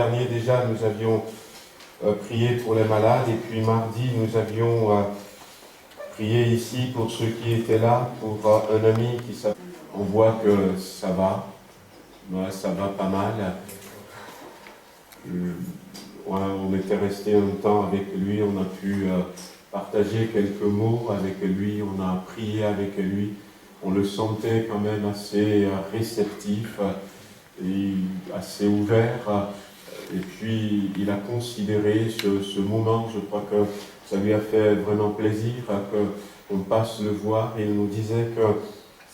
Dernier déjà, nous avions prié pour les malades et puis mardi, nous avions prié ici pour ceux qui étaient là, pour un ami qui s'appelle. On voit que ça va, ouais, ça va pas mal. On était resté un temps avec lui, on a pu partager quelques mots avec lui, on a prié avec lui. On le sentait quand même assez réceptif et assez ouvert. Et puis, il a considéré ce moment, je crois que ça lui a fait vraiment plaisir qu'on passe le voir. Et il nous disait que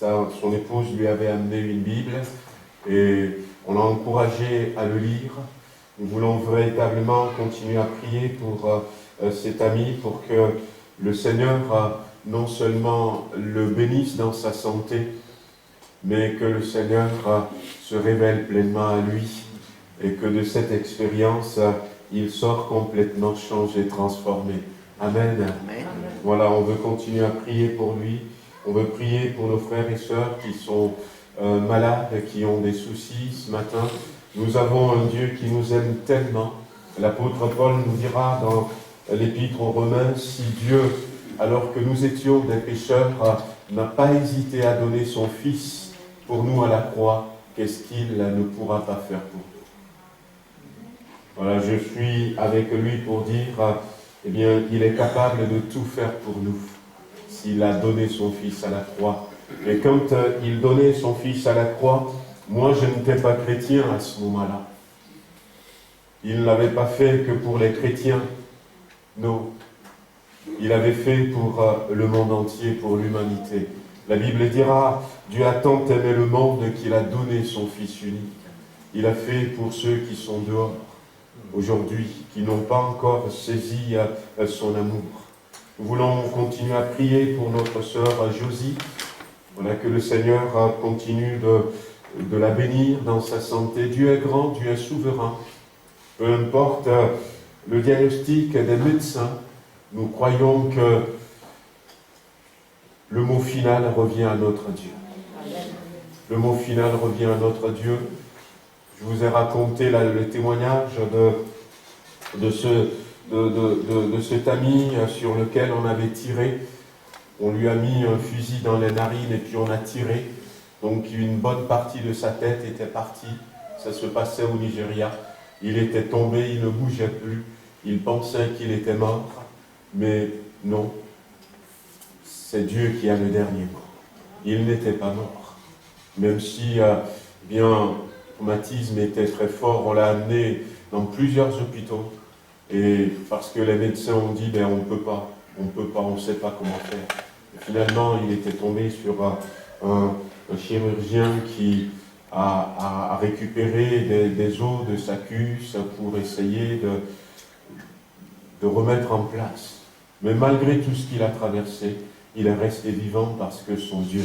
son épouse lui avait amené une Bible et on l'a encouragé à le lire. Nous voulons véritablement continuer à prier pour cet ami, pour que le Seigneur non seulement le bénisse dans sa santé, mais que le Seigneur se révèle pleinement à lui. Et que de cette expérience, il sort complètement changé, transformé. Amen. Amen. Voilà, on veut continuer à prier pour lui. On veut prier pour nos frères et sœurs qui sont malades, qui ont des soucis ce matin. Nous avons un Dieu qui nous aime tellement. L'apôtre Paul nous dira dans l'Épître aux Romains, si Dieu, alors que nous étions des pécheurs, n'a pas hésité à donner son Fils pour nous à la croix, qu'est-ce qu'il ne pourra pas faire pour nous? Voilà, je suis avec lui pour dire, eh bien, il est capable de tout faire pour nous, s'il a donné son Fils à la croix. Et quand il donnait son Fils à la croix, moi je n'étais pas chrétien à ce moment-là. Il ne l'avait pas fait que pour les chrétiens, non. Il avait fait pour le monde entier, pour l'humanité. La Bible dira, Dieu a tant aimé le monde qu'il a donné son Fils unique. Il a fait pour ceux qui sont dehors, aujourd'hui, qui n'ont pas encore saisi son amour. Nous voulons continuer à prier pour notre sœur Josie. Voilà, que le Seigneur continue de la bénir dans sa santé. Dieu est grand, Dieu est souverain. Peu importe le diagnostic des médecins, nous croyons que le mot final revient à notre Dieu. Le mot final revient à notre Dieu. Je vous ai raconté là, le témoignage de cet ami sur lequel on avait tiré. On lui a mis un fusil dans les narines et puis on a tiré. Donc une bonne partie de sa tête était partie. Ça se passait au Nigeria. Il était tombé, il ne bougeait plus. Il pensait qu'il était mort. Mais non, c'est Dieu qui a le dernier mot. Il n'était pas mort. Même si, bien, le traumatisme était très fort, on l'a amené dans plusieurs hôpitaux. Et parce que les médecins ont dit, ben, on ne peut pas, on ne sait pas comment faire. Et finalement, il était tombé sur un chirurgien qui a récupéré des os de sa cuisse pour essayer de remettre en place. Mais malgré tout ce qu'il a traversé, il est resté vivant parce que son Dieu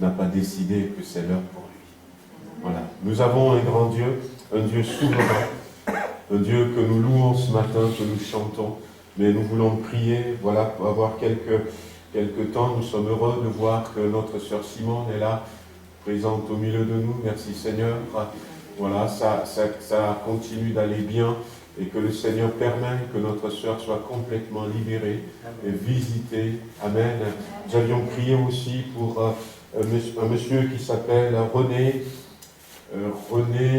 n'a pas décidé que c'est l'heure pour lui. Voilà. Nous avons un grand Dieu, un Dieu souverain, un Dieu que nous louons ce matin, que nous chantons, mais nous voulons prier, voilà, pour avoir quelques temps. Nous sommes heureux de voir que notre sœur Simone est là, présente au milieu de nous. Merci Seigneur. Voilà, ça continue d'aller bien et que le Seigneur permette que notre sœur soit complètement libérée et visitée. Amen. Nous avions prié aussi pour un monsieur qui s'appelle René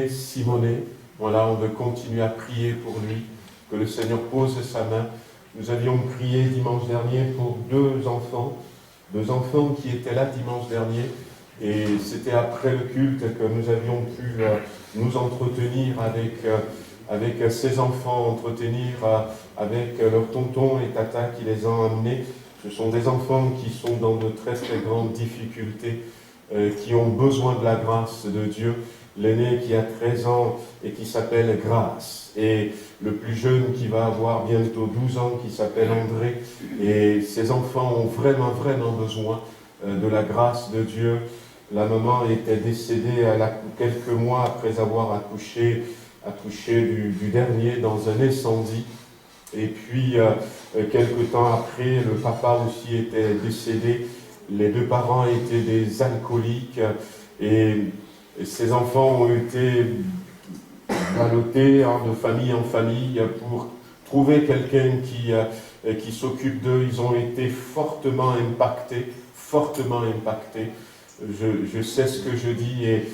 Simonet. Voilà, on veut continuer à prier pour lui, que le Seigneur pose sa main. Nous avions prié dimanche dernier pour deux enfants qui étaient là dimanche dernier. Et c'était après le culte que nous avions pu nous entretenir avec ces enfants, entretenir avec leurs tontons et tatas qui les ont amenés. Ce sont des enfants qui sont dans de très très grandes difficultés, qui ont besoin de la grâce de Dieu. L'aîné qui a 13 ans et qui s'appelle Grâce, et le plus jeune qui va avoir bientôt 12 ans qui s'appelle André. Et ces enfants ont vraiment vraiment besoin de la grâce de Dieu. La maman était décédée quelques mois après avoir accouché du dernier dans un incendie. Et puis, quelques temps après, le papa aussi était décédé. Les deux parents étaient des alcooliques et ces enfants ont été balloter de famille en famille pour trouver quelqu'un qui s'occupe d'eux. Ils ont été fortement impactés, fortement impactés. Je sais ce que je dis et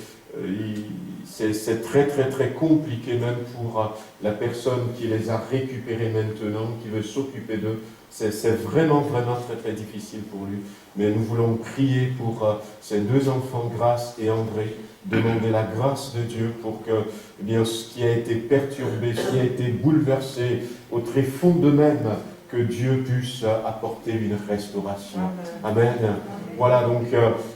c'est très très très compliqué même pour la personne qui les a récupérés maintenant, qui veut s'occuper d'eux. C'est vraiment vraiment très très difficile pour lui. Mais nous voulons prier pour ces deux enfants, Grace et André, demander la grâce de Dieu pour que eh bien, ce qui a été perturbé, ce qui a été bouleversé au très fond d'eux-mêmes, que Dieu puisse apporter une restauration. Amen. Voilà donc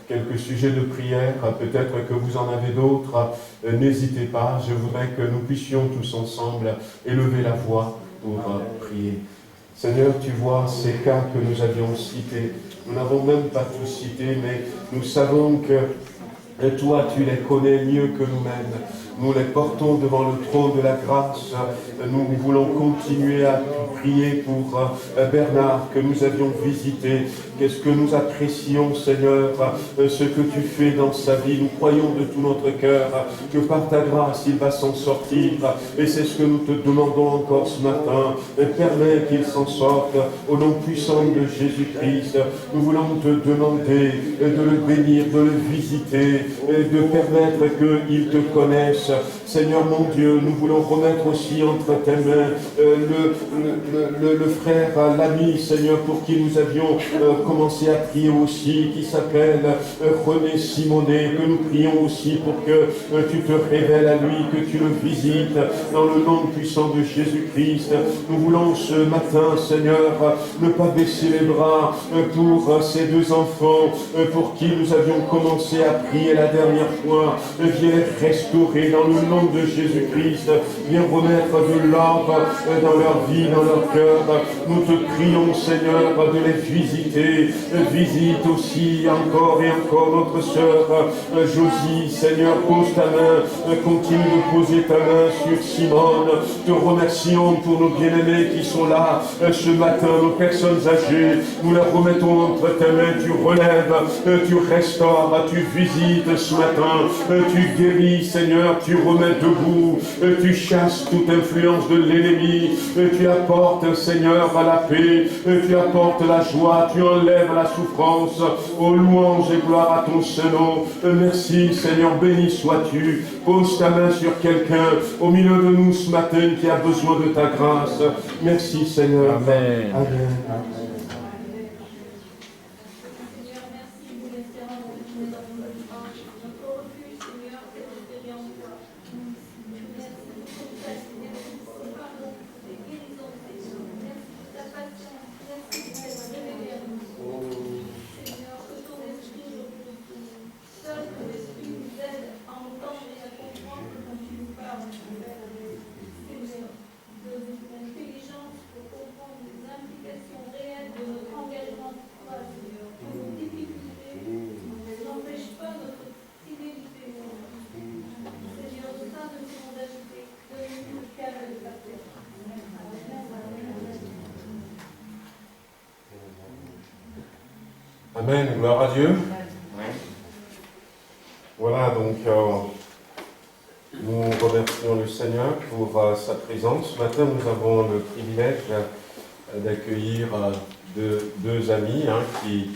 quelques sujets de prière, peut-être que vous en avez d'autres, n'hésitez pas, je voudrais que nous puissions tous ensemble élever la voix pour prier. Seigneur, tu vois ces cas que nous avions cités, nous n'avons même pas tous cités, mais nous savons que toi, tu les connais mieux que nous-mêmes. Nous les portons devant le trône de la grâce. Nous voulons continuer à prier pour Bernard, que nous avions visité. Qu'est-ce que nous apprécions, Seigneur, ce que tu fais dans sa vie. Nous croyons de tout notre cœur que par ta grâce, il va s'en sortir. Et c'est ce que nous te demandons encore ce matin. Permets qu'il s'en sorte au nom puissant de Jésus-Christ. Nous voulons te demander de le bénir, de le visiter, de permettre qu'il te connaisse. Seigneur mon Dieu, nous voulons remettre aussi entre tes mains le frère, l'ami, Seigneur, pour qui nous avions commencé à prier aussi, qui s'appelle René Simonet, que nous prions aussi pour que tu te révèles à lui, que tu le visites dans le nom puissant de Jésus-Christ. Nous voulons ce matin, Seigneur, ne pas baisser les bras pour ces deux enfants pour qui nous avions commencé à prier la dernière fois. Viens les restaurer dans le nom de Jésus-Christ. Viens remettre de l'ordre dans leur vie, dans leur cœur. Nous te prions, Seigneur, de les visiter. Visite aussi encore et encore notre sœur Josie. Seigneur, pose ta main, continue de poser ta main sur Simone. Te remercions pour nos bien-aimés qui sont là ce matin, nos personnes âgées. Nous les remettons entre tes mains. Tu relèves, tu restaures, tu visites ce matin, tu guéris, Seigneur, tu remets debout, tu chasses toute influence de l'ennemi, tu apportes, Seigneur, la paix, tu apportes la joie, tu enlèves la souffrance. Ô louange et gloire à ton Saint-Nom. Merci, Seigneur, béni sois-tu. Pose ta main sur quelqu'un au milieu de nous ce matin qui a besoin de ta grâce. Merci, Seigneur. Amen. Amen. Amen, gloire à Dieu. Voilà, donc nous remercions le Seigneur pour sa présence. Ce matin, nous avons le privilège d'accueillir deux amis qui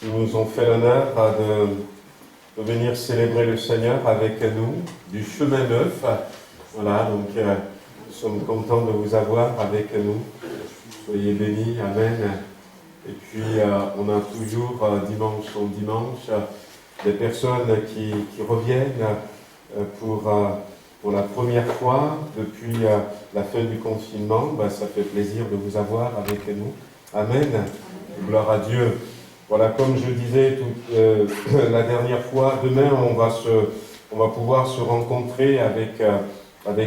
nous ont fait l'honneur de venir célébrer le Seigneur avec nous du chemin neuf. Voilà, donc nous sommes contents de vous avoir avec nous. Soyez bénis, Amen. Et puis, on a toujours, dimanche en dimanche, des personnes qui reviennent pour la première fois depuis la fin du confinement. Ça fait plaisir de vous avoir avec nous. Amen. Gloire à Dieu. Voilà, comme je disais la dernière fois, demain, on va pouvoir se rencontrer avec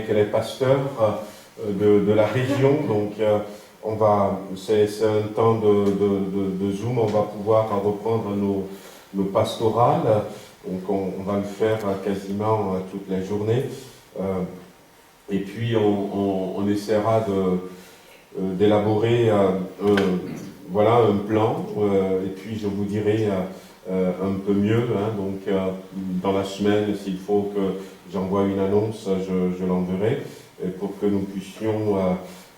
les pasteurs de la région. Donc, c'est un temps de Zoom, on va pouvoir reprendre nos pastorales, donc on va le faire quasiment toutes les journées, et puis on essaiera d'élaborer un plan, et puis je vous dirai un peu mieux. Hein. Donc, dans la semaine, s'il faut que j'envoie une annonce, je l'enverrai, pour que nous puissions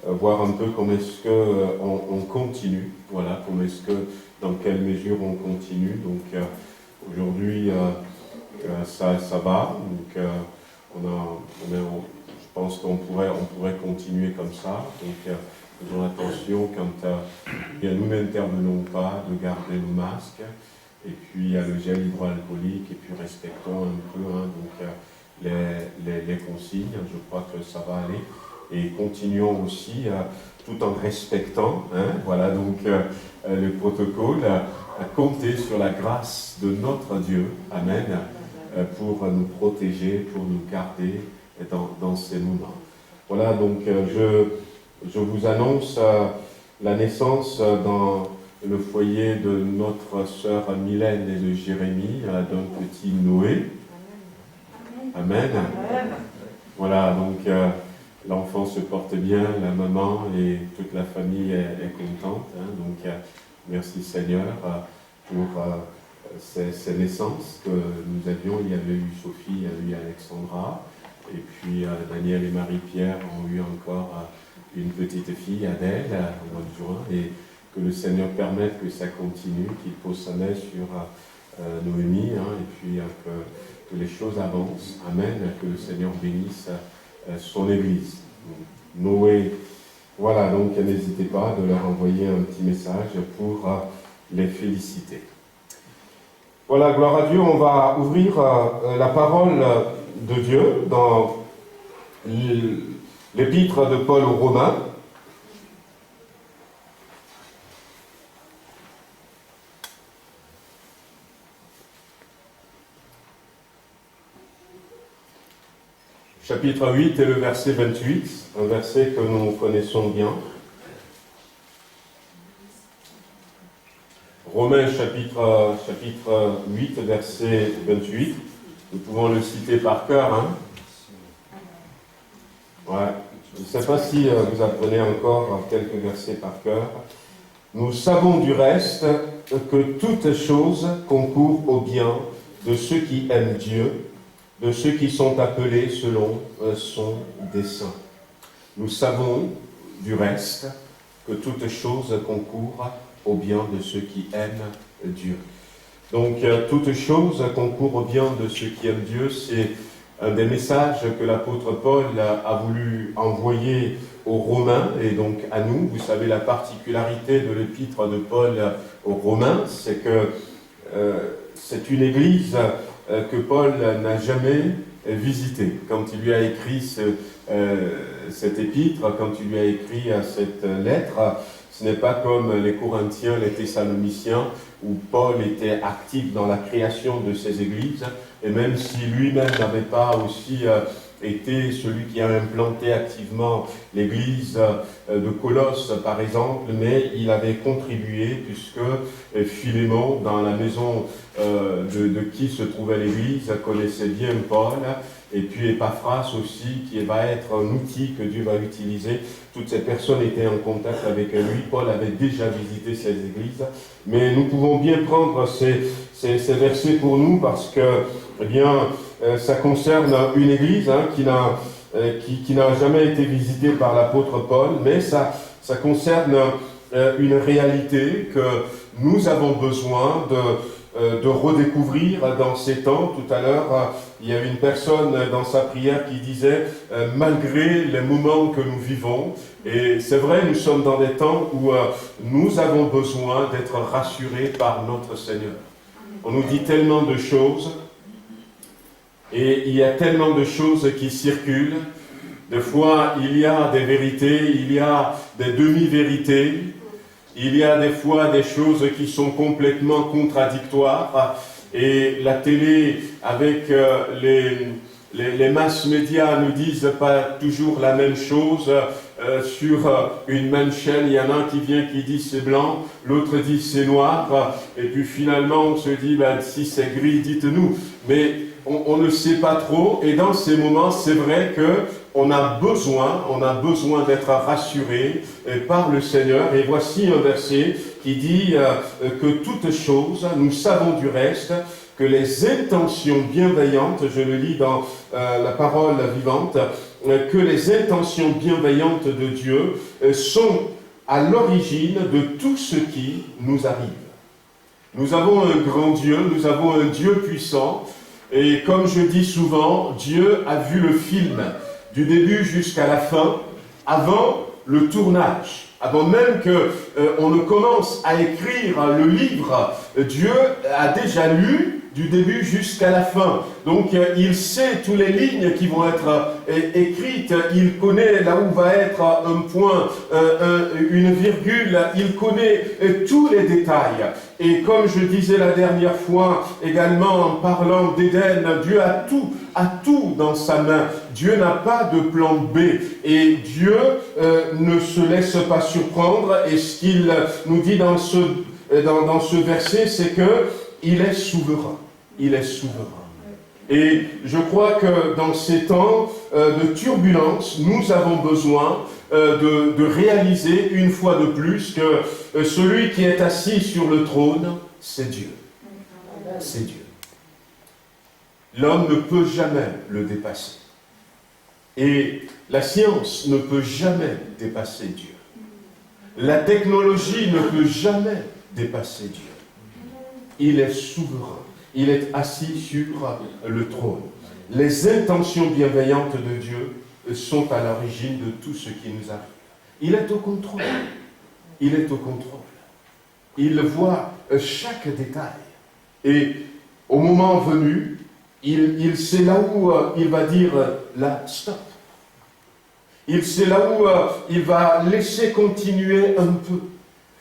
voir un peu comment est-ce qu'on continue. Voilà, comment est-ce que, dans quelle mesure on continue. Donc, aujourd'hui, ça va. Donc, je pense qu'on pourrait continuer comme ça. Donc, faisons attention quand nous n'intervenons pas de garder nos masques. Et puis, il y a le gel hydroalcoolique. Et puis, respectons un peu donc, les consignes. Je crois que ça va aller. Et continuons aussi, tout en respectant, voilà, donc, le protocole, à compter sur la grâce de notre Dieu. Amen. Pour nous protéger, pour nous garder dans ces moments. Voilà, donc je vous annonce la naissance dans le foyer de notre sœur Mylène et de Jérémie, d'un petit Noé. Amen. Voilà, donc l'enfant se porte bien, la maman et toute la famille est contente. Donc merci Seigneur pour ces naissances que nous avions. Il y avait eu Sophie, il y a eu Alexandra, et puis Daniel et Marie-Pierre ont eu encore une petite fille, Adèle, au mois de juin, et que le Seigneur permette que ça continue, qu'il pose sa main sur Noémie, et puis que les choses avancent. Amen, que le Seigneur bénisse son Église. Noé, voilà, donc n'hésitez pas de leur envoyer un petit message pour les féliciter. Voilà, gloire à Dieu, on va ouvrir la parole de Dieu dans l'épître de Paul aux Romains. Chapitre 8 et le verset 28, un verset que nous connaissons bien. Romains chapitre 8, verset 28. Nous pouvons le citer par cœur. Ouais. Je ne sais pas si vous apprenez encore quelques versets par cœur. Nous savons du reste que toutes choses concourent au bien de ceux qui aiment Dieu, de ceux qui sont appelés selon son dessein. Nous savons du reste que toutes choses concourent au bien de ceux qui aiment Dieu. Donc, toutes choses concourent au bien de ceux qui aiment Dieu. C'est un des messages que l'apôtre Paul a voulu envoyer aux Romains et donc à nous. Vous savez, la particularité de l'épître de Paul aux Romains, c'est que c'est une église que Paul n'a jamais visitée. Quand il lui a écrit cette épître, quand il lui a écrit cette lettre, ce n'est pas comme les Corinthiens, les Thessaloniciens, où Paul était actif dans la création de ces églises, et même si lui-même n'avait pas aussi été celui qui a implanté activement l'église de Colosse, par exemple, mais il avait contribué, puisque Philémon, dans la maison de qui se trouvait l'église, connaissait bien Paul, et puis Epaphras aussi, qui va être un outil que Dieu va utiliser. Toutes ces personnes étaient en contact avec lui. Paul avait déjà visité ces églises. Mais nous pouvons bien prendre ces versets pour nous parce que, eh bien, ça concerne une église qui n'a jamais été visitée par l'apôtre Paul, mais ça concerne une réalité que nous avons besoin de redécouvrir dans ces temps. Tout à l'heure, il y a une personne dans sa prière qui disait « Malgré les moments que nous vivons », et c'est vrai, nous sommes dans des temps où nous avons besoin d'être rassurés par notre Seigneur. On nous dit tellement de choses, et il y a tellement de choses qui circulent. Des fois, il y a des vérités, il y a des demi-vérités, il y a des fois des choses qui sont complètement contradictoires, et la télé, avec les masses médias, nous disent pas toujours la même chose. Sur une même chaîne, il y en a un qui vient qui dit c'est blanc, l'autre dit c'est noir, et puis finalement on se dit si c'est gris, dites-nous. Mais on ne sait pas trop, et dans ces moments, c'est vrai que on a besoin d'être rassuré par le Seigneur. Et voici un verset qui dit que toutes choses, nous savons du reste, que les intentions bienveillantes, je le lis dans la parole vivante, que les intentions bienveillantes de Dieu sont à l'origine de tout ce qui nous arrive. Nous avons un grand Dieu, nous avons un Dieu puissant, et comme je dis souvent, Dieu a vu le film du début jusqu'à la fin, avant le tournage, avant même qu'on ne commence à écrire le livre. Dieu a déjà lu du début jusqu'à la fin. Donc il sait toutes les lignes qui vont être écrites, il connaît là où va être un point, une virgule, il connaît tous les détails. Et comme je disais la dernière fois, également en parlant d'Éden, Dieu a tout dans sa main. Dieu n'a pas de plan B. Et Dieu ne se laisse pas surprendre. Et ce qu'il nous dit dans ce verset, c'est qu'il est souverain. Il est souverain. Et je crois que dans ces temps de turbulence, nous avons besoin de réaliser une fois de plus que celui qui est assis sur le trône, c'est Dieu. C'est Dieu. L'homme ne peut jamais le dépasser. Et la science ne peut jamais dépasser Dieu. La technologie ne peut jamais dépasser Dieu. Il est souverain. Il est assis sur le trône. Les intentions bienveillantes de Dieu sont à l'origine de tout ce qui nous arrive. Il est au contrôle. Il est au contrôle. Il voit chaque détail. Et au moment venu, il sait là où il va dire là, stop. Il sait là où il va laisser continuer un peu.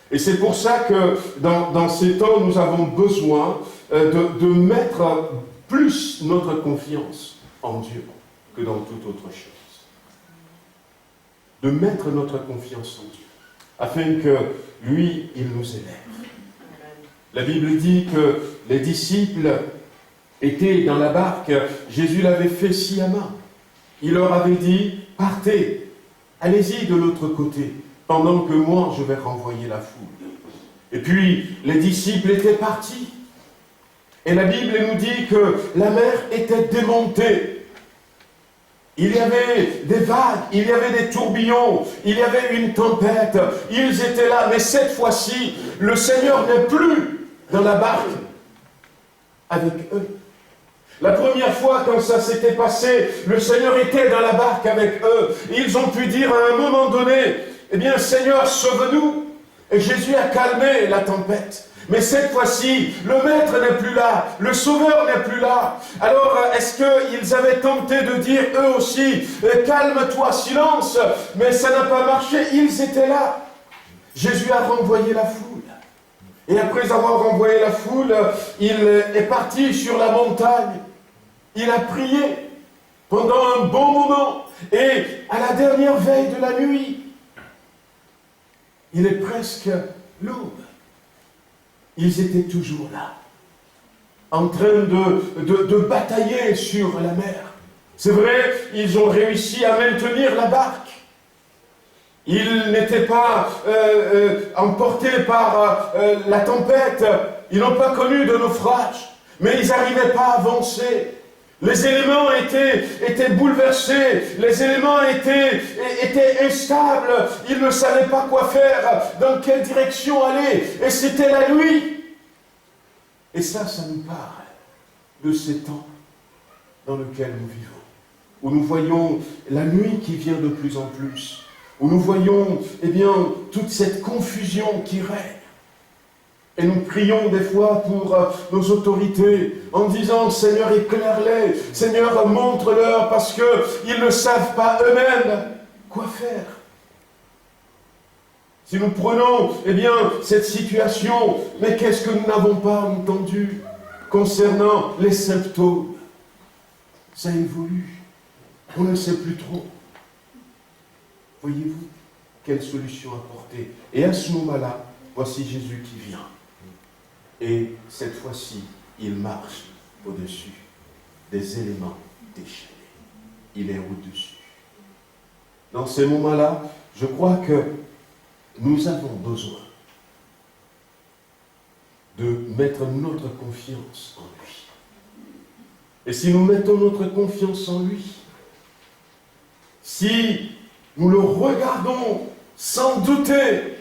Et c'est pour ça que dans ces temps, nous avons besoin de mettre plus notre confiance en Dieu que dans toute autre chose. De mettre notre confiance en Dieu, afin que lui, il nous élève. La Bible dit que les disciples étaient dans la barque, Jésus l'avait fait sciemment. Il leur avait dit, partez, allez-y de l'autre côté, pendant que moi, je vais renvoyer la foule. Et puis, les disciples étaient partis. Et la Bible nous dit que la mer était démontée. Il y avait des vagues, il y avait des tourbillons, il y avait une tempête. Ils étaient là, mais cette fois-ci, le Seigneur n'est plus dans la barque avec eux. La première fois, quand ça s'était passé, le Seigneur était dans la barque avec eux. Et ils ont pu dire à un moment donné, eh bien, Seigneur, sauve-nous. Et Jésus a calmé la tempête. Mais cette fois-ci, le Maître n'est plus là, le Sauveur n'est plus là. Alors, est-ce qu'ils avaient tenté de dire, eux aussi, calme-toi, silence, mais ça n'a pas marché, ils étaient là. Jésus a renvoyé la foule. Et après avoir renvoyé la foule, il est parti sur la montagne. Il a prié pendant un bon moment. Et à la dernière veille de la nuit, il est presque l'aube. Ils étaient toujours là, en train de batailler sur la mer. C'est vrai, ils ont réussi à maintenir la barque. Ils n'étaient pas emportés par la tempête. Ils n'ont pas connu de naufrage. Mais ils n'arrivaient pas à avancer. Les éléments étaient bouleversés, les éléments étaient instables, ils ne savaient pas quoi faire, dans quelle direction aller, et c'était la nuit. Et ça nous parle de ces temps dans lesquels nous vivons, où nous voyons la nuit qui vient de plus en plus, où nous voyons, eh bien, toute cette confusion qui règne. Et nous prions des fois pour nos autorités en disant « Seigneur, éclaire-les, Seigneur, montre-leur, parce qu'ils ne savent pas eux-mêmes quoi faire. » Si nous prenons, eh bien, cette situation, mais qu'est-ce que nous n'avons pas entendu concernant les symptômes? Ça évolue. On ne sait plus trop. Voyez-vous, quelle solution apporter? Et à ce moment-là, voici Jésus qui vient. Et cette fois-ci, il marche au-dessus des éléments déchaînés. Il est au-dessus. dans ces moments-là, je crois que nous avons besoin de mettre notre confiance en lui. Et si nous mettons notre confiance en lui, si nous le regardons sans douter,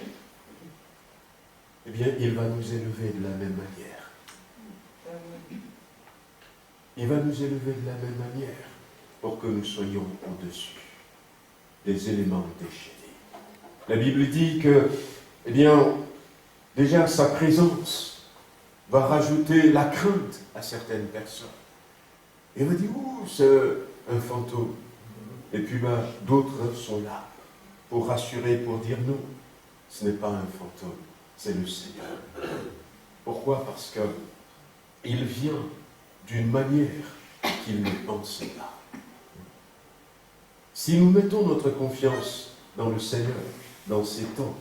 eh bien, il va nous élever de la même manière. Il va nous élever de la même manière pour que nous soyons au-dessus des éléments déchaînés. La Bible dit que, eh bien, déjà sa présence va rajouter la crainte à certaines personnes. Et on va dire, c'est un fantôme. Et puis d'autres sont là pour rassurer, pour dire non, ce n'est pas un fantôme, c'est le Seigneur. Pourquoi? Parce qu'il vient d'une manière qu'il ne pensait pas. Si nous mettons notre confiance dans le Seigneur, dans ces temps,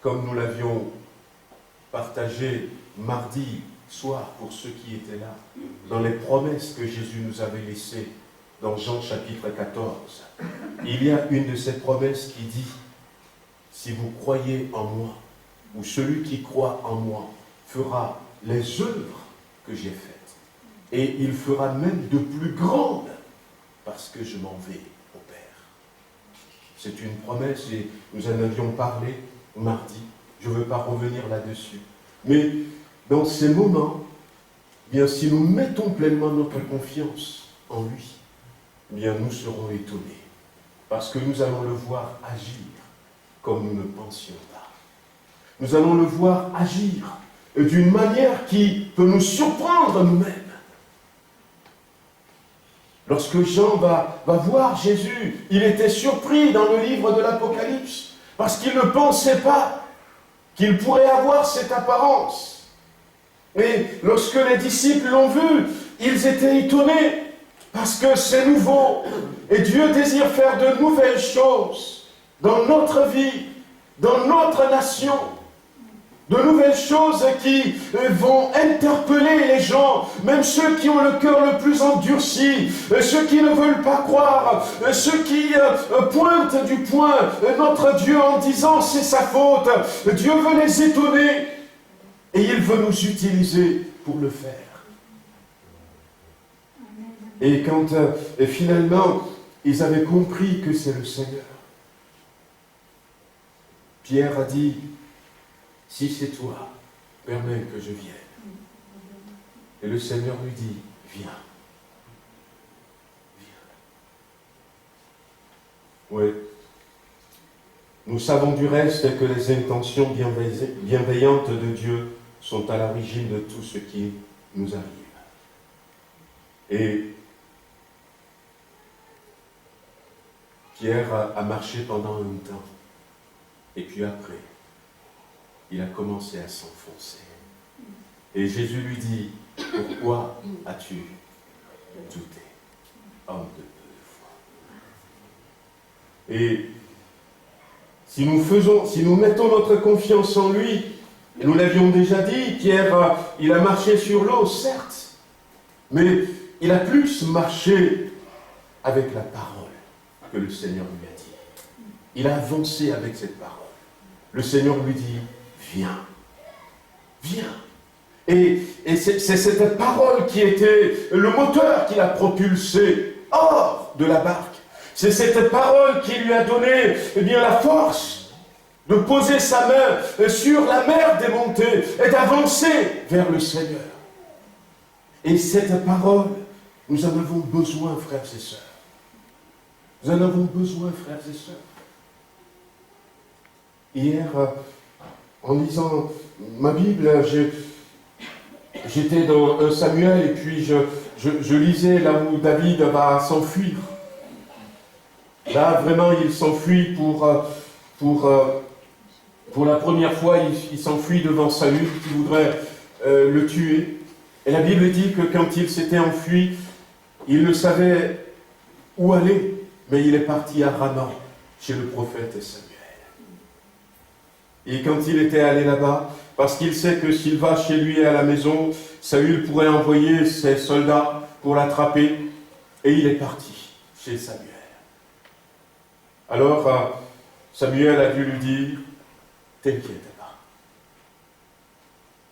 comme nous l'avions partagé mardi soir pour ceux qui étaient là, dans les promesses que Jésus nous avait laissées dans Jean chapitre 14, il y a une de ces promesses qui dit, si vous croyez en moi, ou celui qui croit en moi fera les œuvres que j'ai faites, et il fera même de plus grandes, parce que je m'en vais au Père. C'est une promesse, et nous en avions parlé mardi, je ne veux pas revenir là-dessus. Mais dans ces moments, bien, si nous mettons pleinement notre confiance en lui, bien, nous serons étonnés, parce que nous allons le voir agir comme nous ne pensions pas. Nous allons le voir agir d'une manière qui peut nous surprendre nous-mêmes. Lorsque Jean va voir Jésus, il était surpris dans le livre de l'Apocalypse, parce qu'il ne pensait pas qu'il pourrait avoir cette apparence. Et lorsque les disciples l'ont vu, ils étaient étonnés, parce que c'est nouveau, et Dieu désire faire de nouvelles choses dans notre vie, dans notre nation, de nouvelles choses qui vont interpeller les gens, même ceux qui ont le cœur le plus endurci, ceux qui ne veulent pas croire, ceux qui pointent du poing notre Dieu en disant c'est sa faute. Dieu veut les étonner et il veut nous utiliser pour le faire. Et quand finalement ils avaient compris que c'est le Seigneur, Pierre a dit, si c'est toi, permets que je vienne. Et le Seigneur lui dit, viens. Viens. Oui. Nous savons du reste que les intentions bienveillantes de Dieu sont à l'origine de tout ce qui nous arrive. Et Pierre a marché pendant un temps. Et puis après, il a commencé à s'enfoncer. Et Jésus lui dit, pourquoi as-tu douté, homme de peu de foi? Et si nous mettons notre confiance en lui, et nous l'avions déjà dit, Pierre, il a marché sur l'eau, certes, mais il a plus marché avec la parole que le Seigneur lui a dit. Il a avancé avec cette parole. Le Seigneur lui dit, viens, viens. Et c'est cette parole qui était le moteur qui l'a propulsé hors de la barque. C'est cette parole qui lui a donné la force de poser sa main sur la mer démontée et d'avancer vers le Seigneur. Et cette parole, nous en avons besoin, frères et sœurs. Nous en avons besoin, frères et sœurs. Hier, en lisant ma Bible, j'étais dans 1 Samuel et puis je lisais là où David va s'enfuir. Là, vraiment, il s'enfuit pour la première fois, il s'enfuit devant Saül qui voudrait le tuer. Et la Bible dit que quand il s'était enfui, il ne savait où aller, mais il est parti à Rama, chez le prophète Samuel. Et quand il était allé là-bas, parce qu'il sait que s'il va chez lui à la maison, Saül pourrait envoyer ses soldats pour l'attraper, et il est parti chez Samuel. Alors Samuel a dû lui dire, t'inquiète pas,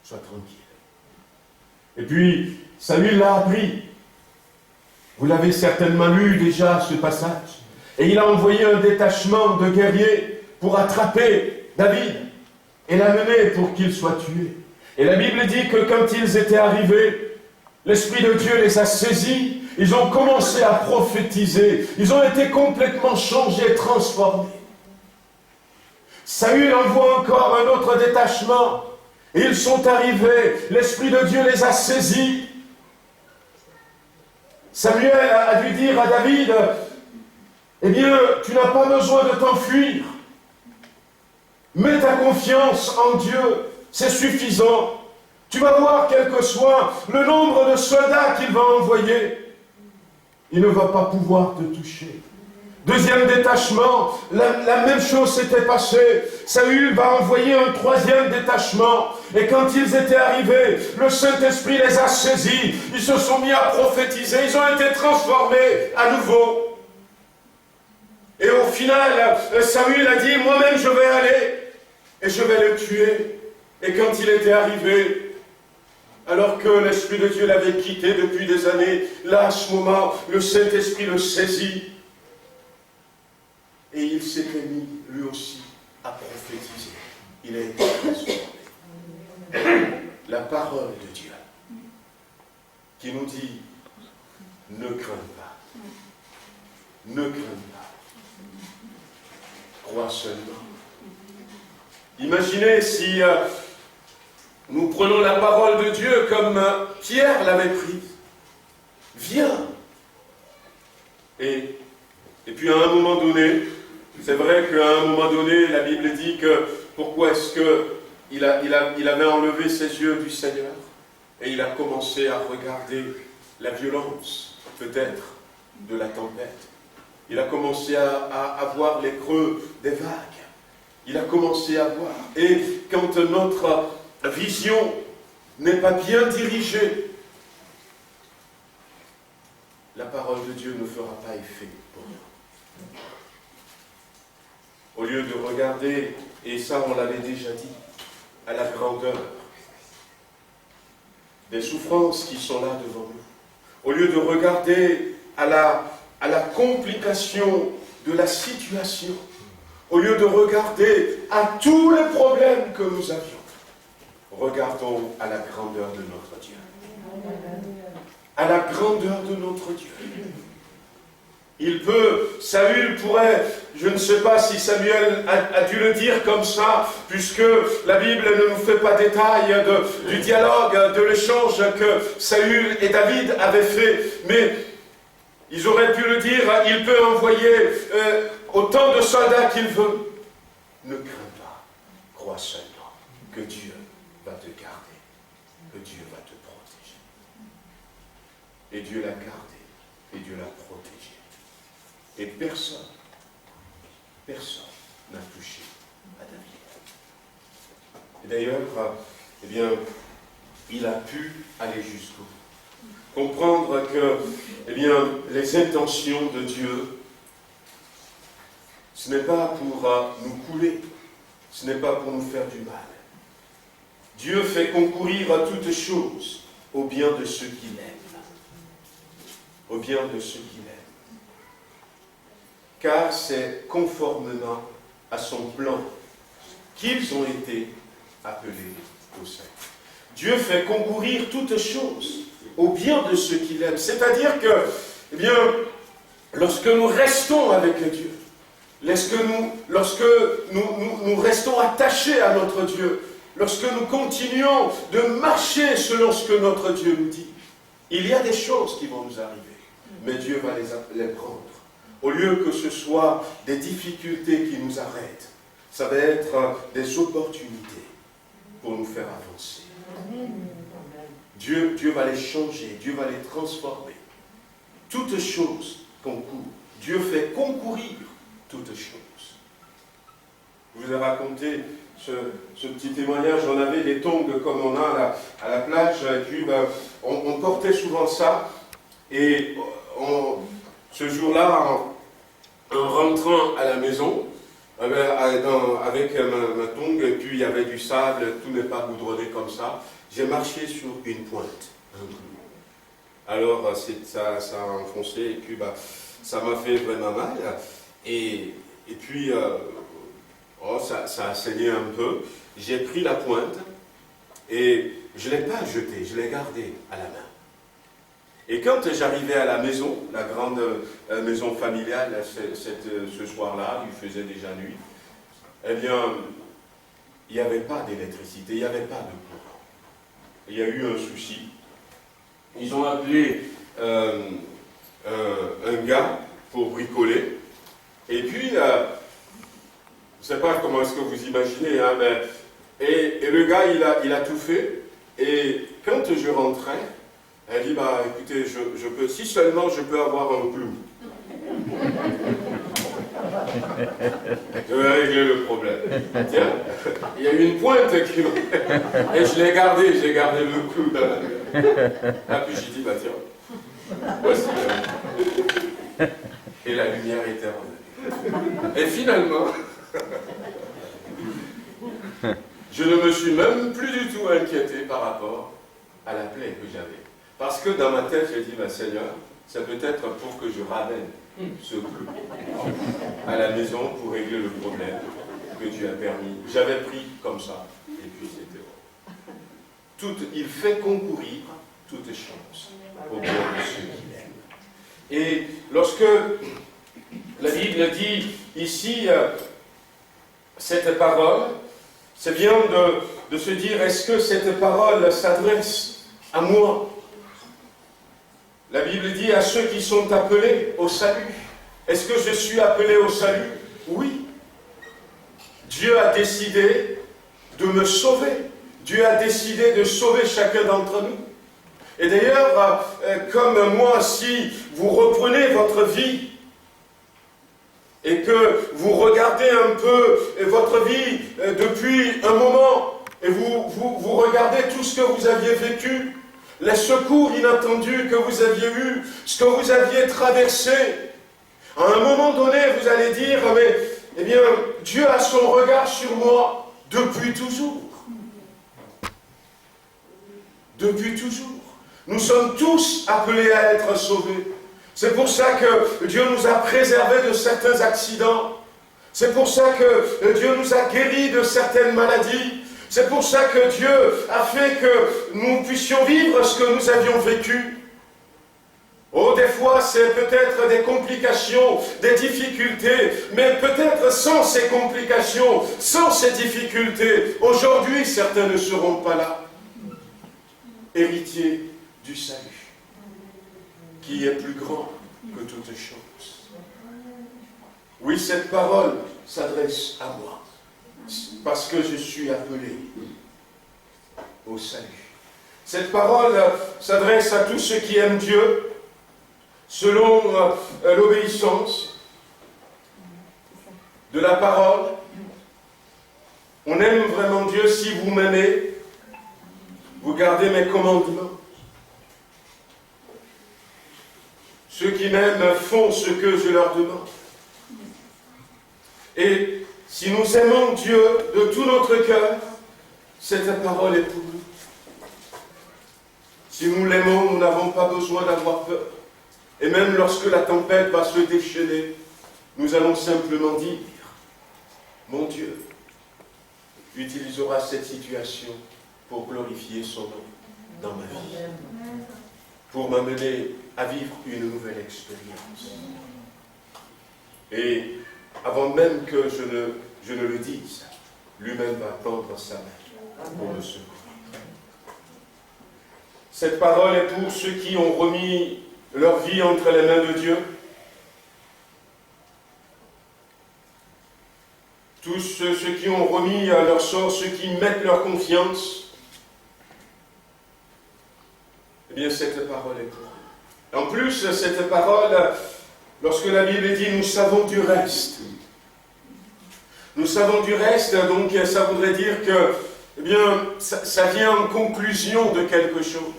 sois tranquille. Et puis, Samuel l'a appris. Vous l'avez certainement lu déjà, ce passage. Et il a envoyé un détachement de guerriers pour attraper David et l'amener pour qu'il soit tué. Et la Bible dit que quand ils étaient arrivés, l'Esprit de Dieu les a saisis, ils ont commencé à prophétiser, ils ont été complètement changés, transformés. Saül envoie encore un autre détachement, et ils sont arrivés, l'Esprit de Dieu les a saisis. Samuel a dû dire à David, eh bien, tu n'as pas besoin de t'enfuir. Mets ta confiance en Dieu, c'est suffisant. Tu vas voir, quel que soit le nombre de soldats qu'il va envoyer, il ne va pas pouvoir te toucher. Deuxième détachement, la même chose s'était passée. Saül va envoyer un troisième détachement. Et quand ils étaient arrivés, le Saint-Esprit les a saisis. Ils se sont mis à prophétiser. Ils ont été transformés à nouveau. Et au final, Saül a dit, moi-même je vais aller et je vais le tuer. Et quand il était arrivé, alors que l'Esprit de Dieu l'avait quitté depuis des années, là, à ce moment, le Saint-Esprit le saisit. Et il s'était mis, lui aussi, à prophétiser. Il a été transformé. La parole de Dieu, qui nous dit, ne crains pas. Ne crains pas. Crois seulement. Imaginez si nous prenons la parole de Dieu comme Pierre l'avait prise. Viens. Et puis à un moment donné, c'est vrai qu'à un moment donné, la Bible dit que pourquoi est-ce qu'il avait enlevé ses yeux du Seigneur et il a commencé à regarder la violence, peut-être, de la tempête. Il a commencé à voir les creux des vagues. Il a commencé à voir. Et quand notre vision n'est pas bien dirigée, la parole de Dieu ne fera pas effet pour nous. Au lieu de regarder, et ça on l'avait déjà dit, à la grandeur des souffrances qui sont là devant nous, au lieu de regarder à la complication de la situation, au lieu de regarder à tous les problèmes que nous avions, regardons à la grandeur de notre Dieu. À la grandeur de notre Dieu. Saül pourrait, je ne sais pas si Samuel a dû le dire comme ça, puisque la Bible ne nous fait pas détail du dialogue, de l'échange que Saül et David avaient fait, mais ils auraient pu le dire, il peut envoyer autant de soldats qu'il veut. Ne crains pas, crois seulement que Dieu va te garder, que Dieu va te protéger. Et Dieu l'a gardé, et Dieu l'a protégé. Et personne n'a touché à David. Et d'ailleurs, eh bien, il a pu aller jusqu'au bout. Comprendre que, eh bien, les intentions de Dieu, ce n'est pas pour nous couler, ce n'est pas pour nous faire du mal. Dieu fait concourir à toutes choses au bien de ceux qu'il aime. Au bien de ceux qu'il aime. Car c'est conformément à son plan qu'ils ont été appelés au salut. Dieu fait concourir toutes choses au bien de ceux qu'il aime. C'est-à-dire que, eh bien, lorsque nous restons avec Dieu, lorsque nous restons attachés à notre Dieu, lorsque nous continuons de marcher selon ce que notre Dieu nous dit, il y a des choses qui vont nous arriver, mais Dieu va les prendre. Au lieu que ce soit des difficultés qui nous arrêtent, ça va être des opportunités pour nous faire avancer. Dieu va les changer, Dieu va les transformer. Toutes choses concourent. Dieu fait concourir toutes choses. Je vous ai raconté ce petit témoignage. On avait des tongs comme on a à la plage, et puis on portait souvent ça. Et ce jour-là, en rentrant à la maison, avec ma tongue, et puis il y avait du sable, tout n'est pas goudronné comme ça, j'ai marché sur une pointe, un clou. Alors ça a enfoncé, et puis ça m'a fait vraiment mal, et puis ça a saigné un peu. J'ai pris la pointe, et je ne l'ai pas jetée, je l'ai gardée à la main. Et quand j'arrivais à la maison, la grande maison familiale, ce soir-là, il faisait déjà nuit, eh bien, il n'y avait pas d'électricité, il n'y avait pas de courant. Il y a eu un souci. Ils ont appelé un gars pour bricoler. Et puis, je ne sais pas comment est-ce que vous imaginez, hein, mais, et le gars, il a tout fait. Et quand je rentrais, elle dit, écoutez, je peux, si seulement je peux avoir un clou. Je vais régler le problème. Tiens, il y a une pointe qui m'a... Et j'ai gardé le clou dans la gueule. Ah, puis j'ai dit, tiens, voici. Et la lumière était revenue. Et finalement, je ne me suis même plus du tout inquiété par rapport à la plaie que j'avais. Parce que dans ma tête, j'ai dit, Seigneur, c'est peut-être pour que je ramène ce clou à la maison pour régler le problème que tu as permis. J'avais pris comme ça, et puis c'était bon. Il fait concourir toutes choses au bien de ceux qui l'aiment. Et lorsque la Bible dit ici, cette parole, c'est bien de se dire, est-ce que cette parole s'adresse à moi? La Bible dit à ceux qui sont appelés au salut. Est-ce que je suis appelé au salut? Oui. Dieu a décidé de me sauver. Dieu a décidé de sauver chacun d'entre nous. Et d'ailleurs, comme moi, si vous reprenez votre vie et que vous regardez un peu votre vie depuis un moment et vous regardez tout ce que vous aviez vécu, les secours inattendus que vous aviez eus, ce que vous aviez traversé, à un moment donné, vous allez dire, mais, eh bien, Dieu a son regard sur moi depuis toujours. Depuis toujours. Nous sommes tous appelés à être sauvés. C'est pour ça que Dieu nous a préservés de certains accidents. C'est pour ça que Dieu nous a guéris de certaines maladies. C'est pour ça que Dieu a fait que nous puissions vivre ce que nous avions vécu. Oh, des fois, c'est peut-être des complications, des difficultés, mais peut-être sans ces complications, sans ces difficultés, aujourd'hui, certains ne seront pas là. Héritiers du salut, qui est plus grand que toutes choses. Oui, cette parole s'adresse à moi. Parce que je suis appelé au salut. Cette parole s'adresse à tous ceux qui aiment Dieu, selon l'obéissance de la parole. On aime vraiment Dieu si vous m'aimez, vous gardez mes commandements. Ceux qui m'aiment font ce que je leur demande. Et si nous aimons Dieu de tout notre cœur, cette parole est pour nous. Si nous l'aimons, nous n'avons pas besoin d'avoir peur. Et même lorsque la tempête va se déchaîner, nous allons simplement dire, mon Dieu utilisera cette situation pour glorifier son nom dans ma vie, pour m'amener à vivre une nouvelle expérience. Et avant même que je ne le dise, lui-même va tendre sa main pour me secourir. Cette parole est pour ceux qui ont remis leur vie entre les mains de Dieu. Tous ceux qui ont remis à leur sort, ceux qui mettent leur confiance. Eh bien, cette parole est pour eux. En plus, cette parole, lorsque la Bible dit « nous savons du reste », nous savons du reste, donc ça voudrait dire que, eh bien, ça vient en conclusion de quelque chose.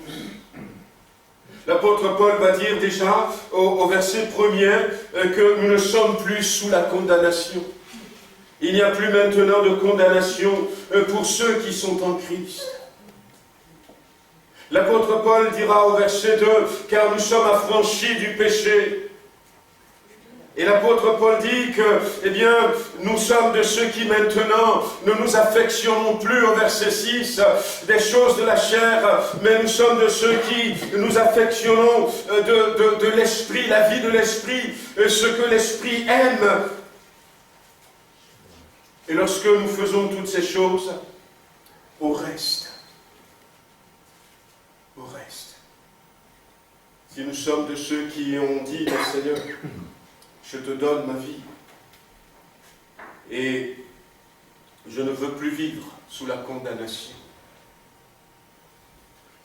l'apôtre Paul va dire déjà au verset 1er que nous ne sommes plus sous la condamnation. Il n'y a plus maintenant de condamnation pour ceux qui sont en Christ. L'apôtre Paul dira au verset 2, car nous sommes affranchis du péché. Et l'apôtre Paul dit que, eh bien, nous sommes de ceux qui maintenant ne nous affectionnons plus, au verset 6, des choses de la chair, mais nous sommes de ceux qui nous affectionnons de l'esprit, la vie de l'esprit, ce que l'esprit aime. Et lorsque nous faisons toutes ces choses, au reste, si nous sommes de ceux qui ont dit au Seigneur, je te donne ma vie, et je ne veux plus vivre sous la condamnation.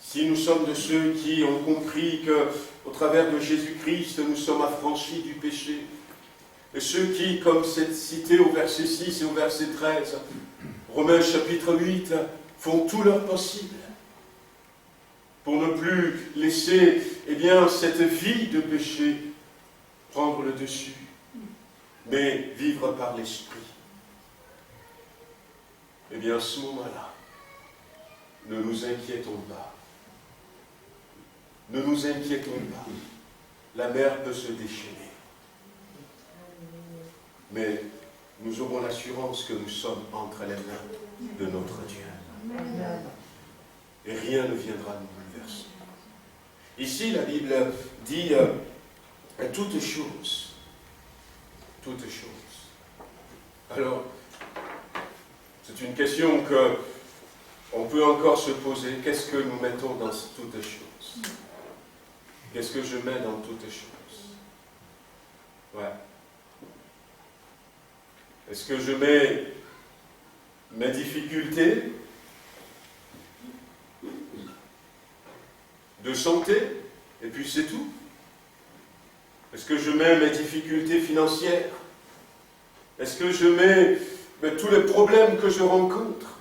Si nous sommes de ceux qui ont compris qu'au travers de Jésus-Christ, nous sommes affranchis du péché, et ceux qui, comme c'est cité au verset 6 et au verset 13, Romains chapitre 8, font tout leur possible pour ne plus laisser, eh bien, cette vie de péché prendre le dessus, mais vivre par l'Esprit. Eh bien, à ce moment-là, ne nous inquiétons pas. Ne nous inquiétons pas. La mer peut se déchaîner. Mais nous aurons l'assurance que nous sommes entre les mains de notre Dieu. Et rien ne viendra nous bouleverser. Ici, la Bible dit toutes choses. Toutes choses. Alors, c'est une question que on peut encore se poser. Qu'est-ce que nous mettons dans toutes choses? Qu'est-ce que je mets dans toutes choses? Ouais. Est-ce que je mets mes difficultés de santé, et puis c'est tout? Est-ce que je mets mes difficultés financières? Est-ce que je mets tous les problèmes que je rencontre?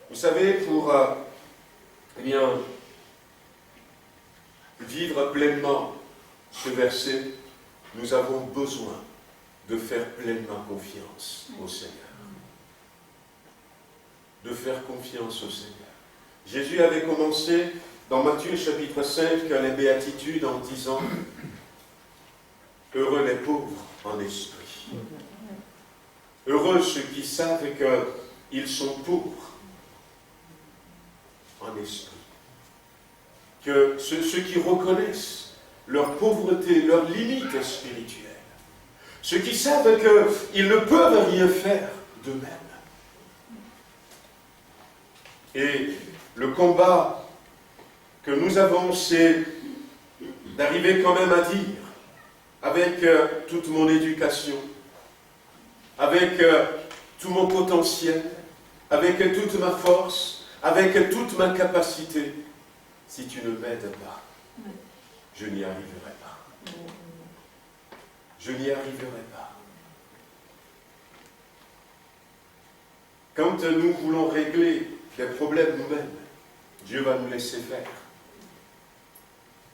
Vous savez, pour vivre pleinement ce verset, nous avons besoin de faire pleinement confiance au Seigneur. De faire confiance au Seigneur. Jésus avait commencé dans Matthieu chapitre 5 les béatitudes en disant « Heureux les pauvres en esprit. Heureux ceux qui savent qu'ils sont pauvres en esprit. » Que ceux qui reconnaissent leur pauvreté, leur limite spirituelle. Ceux qui savent qu'ils ne peuvent rien faire d'eux-mêmes. Et le combat que nous avons, c'est d'arriver quand même à dire, avec toute mon éducation, avec tout mon potentiel, avec toute ma force, avec toute ma capacité, si tu ne m'aides pas, je n'y arriverai pas. Je n'y arriverai pas. Quand nous voulons régler des problèmes nous-mêmes, Dieu va nous laisser faire.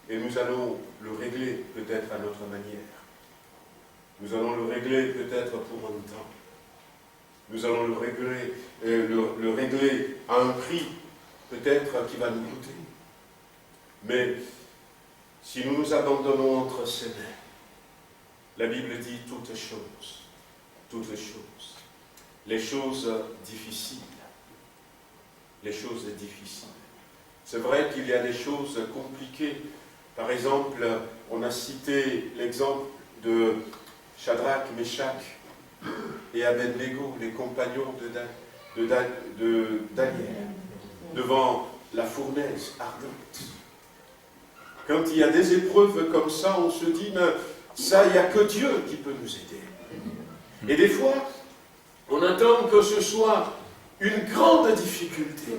Et nous allons le régler peut-être à notre manière. Nous allons le régler peut-être pour un temps. Nous allons le régler à un prix peut-être qui va nous coûter. Mais si nous nous abandonnons entre ses mains, la Bible dit toutes choses, les choses difficiles. Les choses difficiles. C'est vrai qu'il y a des choses compliquées. Par exemple, on a cité l'exemple de Shadrach, Meshach et Abednego, les compagnons de Daniel, devant la fournaise ardente. Quand il y a des épreuves comme ça, on se dit, mais ça, il n'y a que Dieu qui peut nous aider. Et des fois, on attend que ce soit une grande difficulté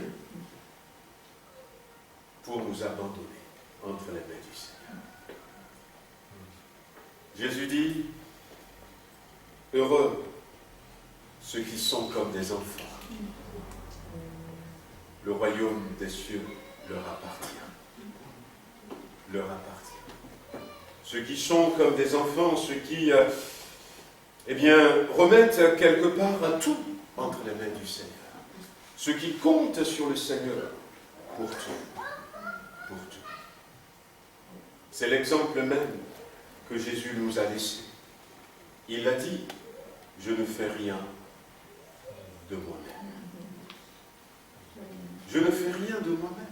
pour nous abandonner entre les mains du Seigneur. Jésus dit, heureux ceux qui sont comme des enfants. Le royaume des cieux leur appartient. Leur appartient. Ceux qui sont comme des enfants, ceux qui, remettent quelque part tout entre les mains du Seigneur. Ceux qui comptent sur le Seigneur pour tout. Pour tout. C'est l'exemple même que Jésus nous a laissé. Il a dit, je ne fais rien de moi-même. Je ne fais rien de moi-même.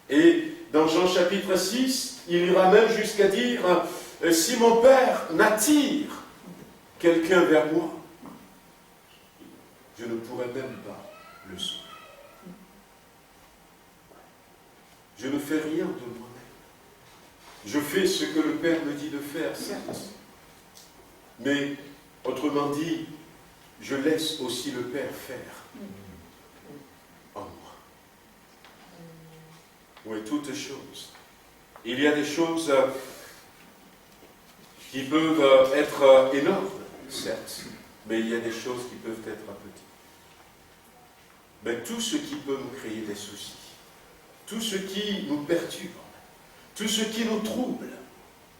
Et dans Jean chapitre 6, il ira même jusqu'à dire, si mon Père n'attire quelqu'un vers moi, je ne pourrai même pas le sauver. Je ne fais rien de moi-même. Je fais ce que le Père me dit de faire, certes. Mais, autrement dit, je laisse aussi le Père faire en moi. Oui, toutes choses. Il y a des choses qui peuvent être énormes, certes, mais il y a des choses qui peuvent être petites. Mais tout ce qui peut nous créer des soucis, tout ce qui nous perturbe, tout ce qui nous trouble,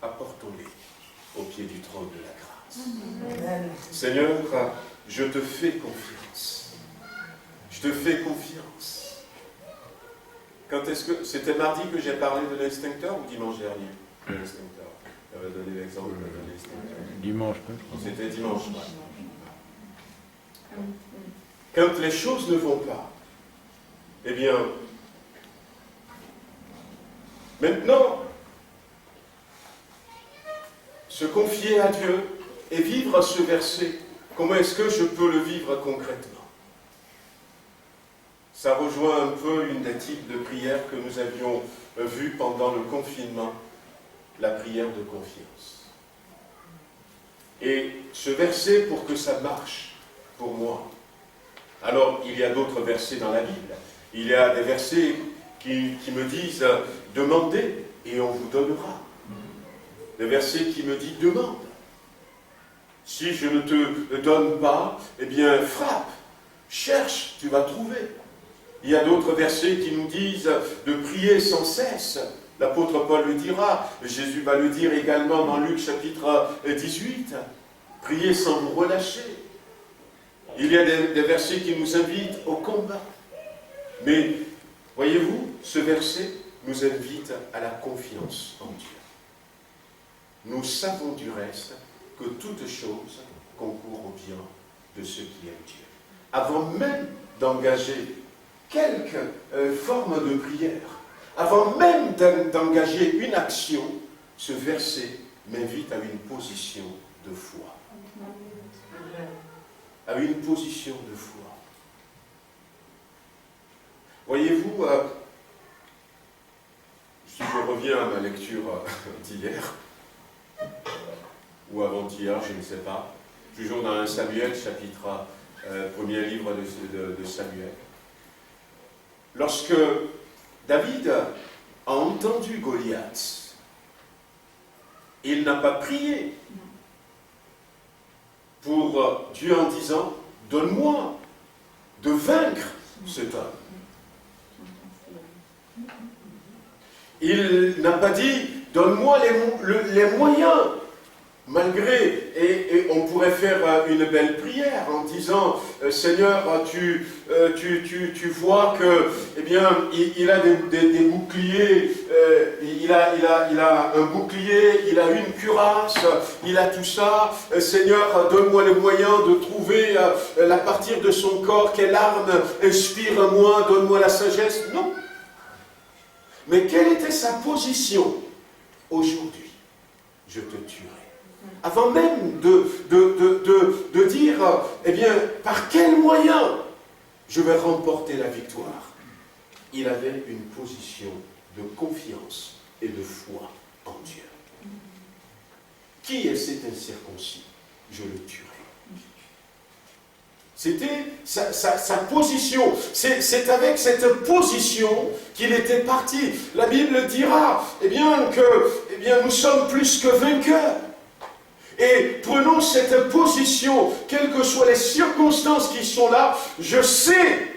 apportons-les au pied du trône de la grâce. Amen. Seigneur, je te fais confiance. Je te fais confiance. Quand est-ce que... C'était mardi que j'ai parlé de l'extincteur ou dimanche dernier? De l'extincteur. J'avais donné l'exemple de l'extincteur. Dimanche. C'était dimanche. Ouais. Quand les choses ne vont pas, eh bien, maintenant, se confier à Dieu et vivre ce verset, comment est-ce que je peux le vivre concrètement? Ça rejoint un peu une des types de prières que nous avions vues pendant le confinement, la prière de confiance. Et ce verset, pour que ça marche pour moi, alors il y a d'autres versets dans la Bible. Il y a des versets qui me disent « Demandez et on vous donnera ». Des versets qui me disent « Demande ». Si je ne te donne pas, eh bien frappe, cherche, tu vas trouver. Il y a d'autres versets qui nous disent de prier sans cesse. L'apôtre Paul le dira, Jésus va le dire également dans Luc chapitre 18. Priez sans vous relâcher. Il y a des versets qui nous invitent au combat. Mais, voyez-vous, ce verset nous invite à la confiance en Dieu. Nous savons du reste que toute chose concourt au bien de ceux qui aiment Dieu. Avant même d'engager quelque forme de prière, avant même d'engager une action, ce verset m'invite à une position de foi. À une position de foi. Voyez-vous, si je reviens à ma lecture d'hier, ou avant-hier, je ne sais pas, toujours dans 1 Samuel, chapitre, premier livre de Samuel. Lorsque David a entendu Goliath, il n'a pas prié pour Dieu en disant « Donne-moi de vaincre cet homme ». Il n'a pas dit « Donne-moi les moyens ». Malgré, et on pourrait faire une belle prière en disant Seigneur, tu vois que, eh bien, il a des boucliers, il a un bouclier, il a une cuirasse, il a tout ça. Seigneur, donne-moi les moyens de trouver la partir de son corps, quelle arme inspire-moi, donne-moi la sagesse. Non. Mais quelle était sa position aujourd'hui? Je te tuerai. Avant même de dire, eh bien, par quels moyens je vais remporter la victoire, il avait une position de confiance et de foi en Dieu. Qui est cet incirconcis? Je le tuerai. C'était sa position. C'est avec cette position qu'il était parti. La Bible dira, eh bien, nous sommes plus que vainqueurs. Et prenons cette position, quelles que soient les circonstances qui sont là, je sais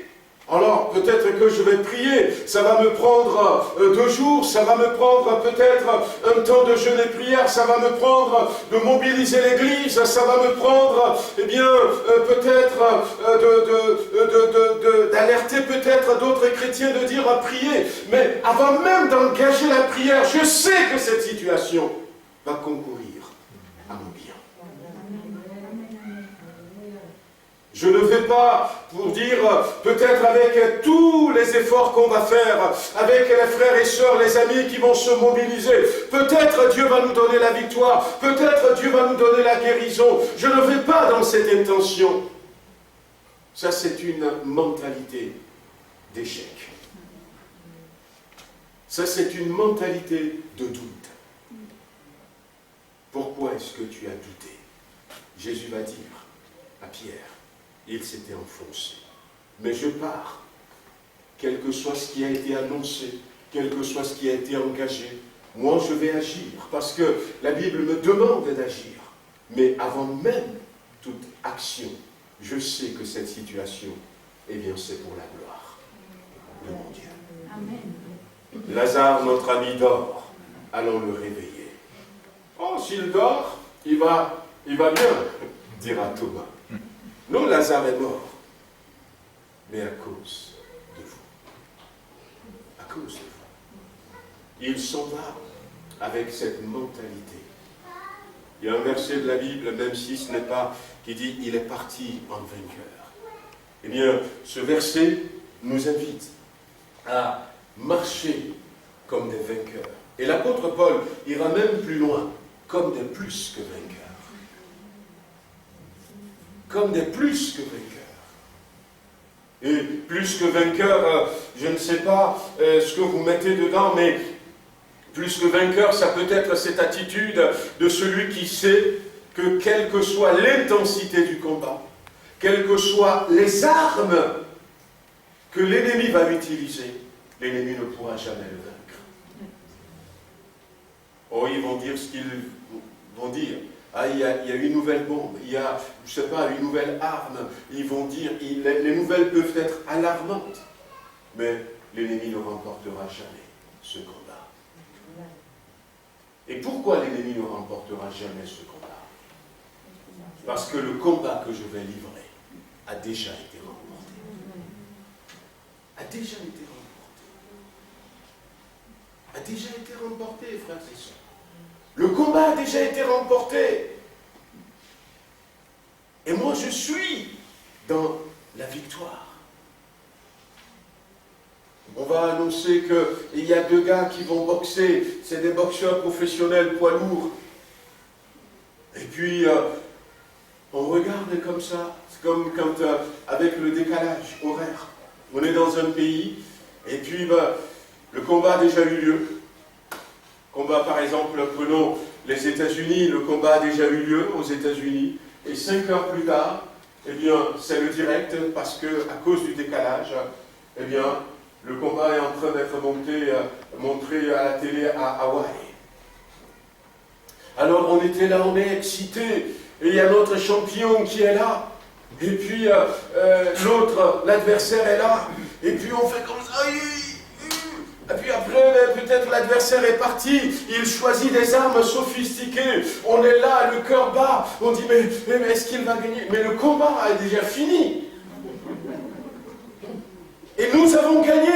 Alors peut-être que je vais prier, ça va me prendre 2 jours, ça va me prendre peut-être un temps de jeûne et prière, ça va me prendre de mobiliser l'église, ça va me prendre, eh bien, peut-être d'alerter peut-être d'autres chrétiens de dire prier. Mais avant même d'engager la prière, je sais que cette situation va concourir à mon bien. Je ne vais pas pour dire, peut-être avec tous les efforts qu'on va faire, avec les frères et sœurs, les amis qui vont se mobiliser, peut-être Dieu va nous donner la victoire, peut-être Dieu va nous donner la guérison. Je ne vais pas dans cette intention. Ça, c'est une mentalité d'échec. Ça, c'est une mentalité de doute. Pourquoi est-ce que tu as douté? Jésus va dire à Pierre, il s'était enfoncé. Mais je pars, quel que soit ce qui a été annoncé, quel que soit ce qui a été engagé, moi je vais agir, parce que la Bible me demande d'agir. Mais avant même toute action, je sais que cette situation, eh bien c'est pour la gloire de mon Dieu. Amen. Lazare, notre ami, dort. Allons le réveiller. Oh, s'il dort, il va bien, dira Thomas. Non, Lazare est mort, mais à cause de vous. À cause de vous. Il s'en va avec cette mentalité. Il y a un verset de la Bible, même si ce n'est pas, qui dit « Il est parti en vainqueur ». Eh bien, ce verset nous invite à marcher comme des vainqueurs. Et l'apôtre Paul ira même plus loin, comme des plus que vainqueurs. Comme des plus que vainqueurs. Et plus que vainqueur, je ne sais pas ce que vous mettez dedans, mais plus que vainqueur, ça peut être cette attitude de celui qui sait que quelle que soit l'intensité du combat, quelles que soient les armes que l'ennemi va utiliser, l'ennemi ne pourra jamais le vaincre. Oh, ils vont dire ce qu'ils vont dire. Ah, il y a une nouvelle bombe, il y a, je ne sais pas, une nouvelle arme. Ils vont dire, les nouvelles peuvent être alarmantes. Mais l'ennemi ne remportera jamais ce combat. Et pourquoi l'ennemi ne remportera jamais ce combat? Parce que le combat que je vais livrer a déjà été remporté. A déjà été remporté. A déjà été remporté, frères et sœurs. Le combat a déjà été remporté. Et moi, je suis dans la victoire. On va annoncer qu'il y a 2 gars qui vont boxer. C'est des boxeurs professionnels poids lourds. Et puis, on regarde comme ça. C'est comme quand, avec le décalage horaire, on est dans un pays, et puis le combat a déjà eu lieu. Combat, par exemple, prenons les États-Unis, le combat a déjà eu lieu aux États-Unis, et 5 heures plus tard, eh bien, c'est le direct, parce que, à cause du décalage, eh bien, le combat est en train d'être montré à la télé à Hawaï. Alors, on était là, on est excités, et il y a notre champion qui est là, et puis l'autre, l'adversaire est là, et puis on fait comme ça, et puis après, peut-être l'adversaire est parti, il choisit des armes sophistiquées, on est là, le cœur bat, on dit, mais est-ce qu'il va gagner? Mais le combat est déjà fini. Et nous avons gagné.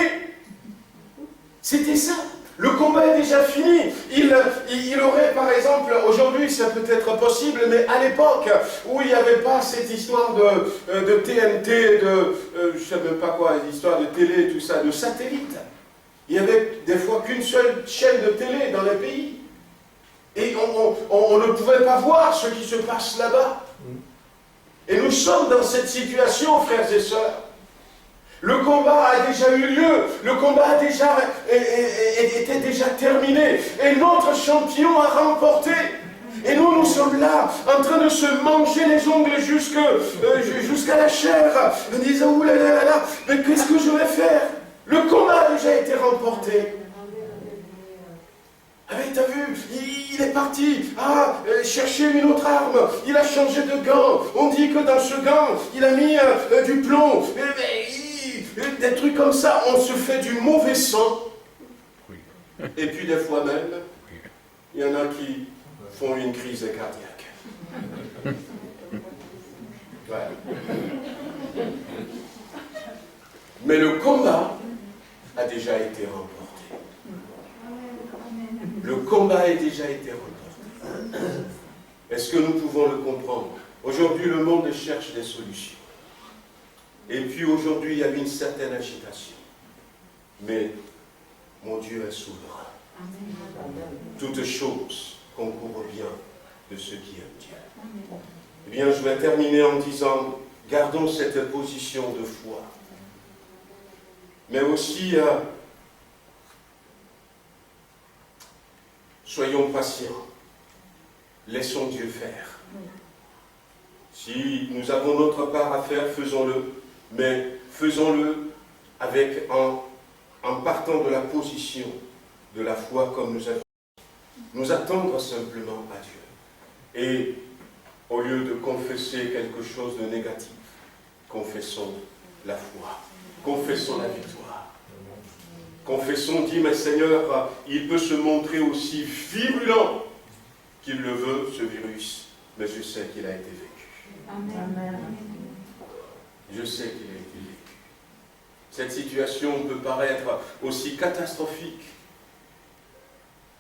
C'était ça. Le combat est déjà fini. Il aurait, par exemple, aujourd'hui c'est peut-être possible, mais à l'époque où il n'y avait pas cette histoire de TNT, je ne sais même pas quoi, l'histoire de télé, tout ça, de satellite. Il n'y avait des fois qu'une seule chaîne de télé dans le pays. Et on ne pouvait pas voir ce qui se passe là-bas. Et nous sommes dans cette situation, frères et sœurs. Le combat a déjà eu lieu, le combat était déjà terminé, et notre champion a remporté. Et nous sommes là, en train de se manger les ongles jusqu'à la chair, en disant, ouh là là là, mais qu'est-ce que je vais faire? Le combat a déjà été remporté. Ah mais t'as vu, il est parti, chercher une autre arme, il a changé de gant, on dit que dans ce gant, il a mis du plomb, des trucs comme ça, on se fait du mauvais sang. Et puis des fois même, il y en a qui font une crise cardiaque. Ouais. Mais le combat a déjà été remporté. Le combat a déjà été remporté. Est-ce que nous pouvons le comprendre? Aujourd'hui, le monde cherche des solutions. Et puis aujourd'hui, il y a une certaine agitation. Mais mon Dieu est souverain. Toutes choses concourent au bien de ceux qui aiment Dieu. Eh bien, je vais terminer en disant, gardons cette position de foi. Mais aussi, soyons patients. Laissons Dieu faire. Si nous avons notre part à faire, faisons-le. Mais faisons-le en partant de la position de la foi comme nous avons. Nous attendre simplement à Dieu. Et au lieu de confesser quelque chose de négatif, confessons la foi. Confessons la victoire. Confessons, dit, mais Seigneur, il peut se montrer aussi virulent qu'il le veut, ce virus, mais je sais qu'il a été vécu. Amen. Je sais qu'il a été vécu. Cette situation peut paraître aussi catastrophique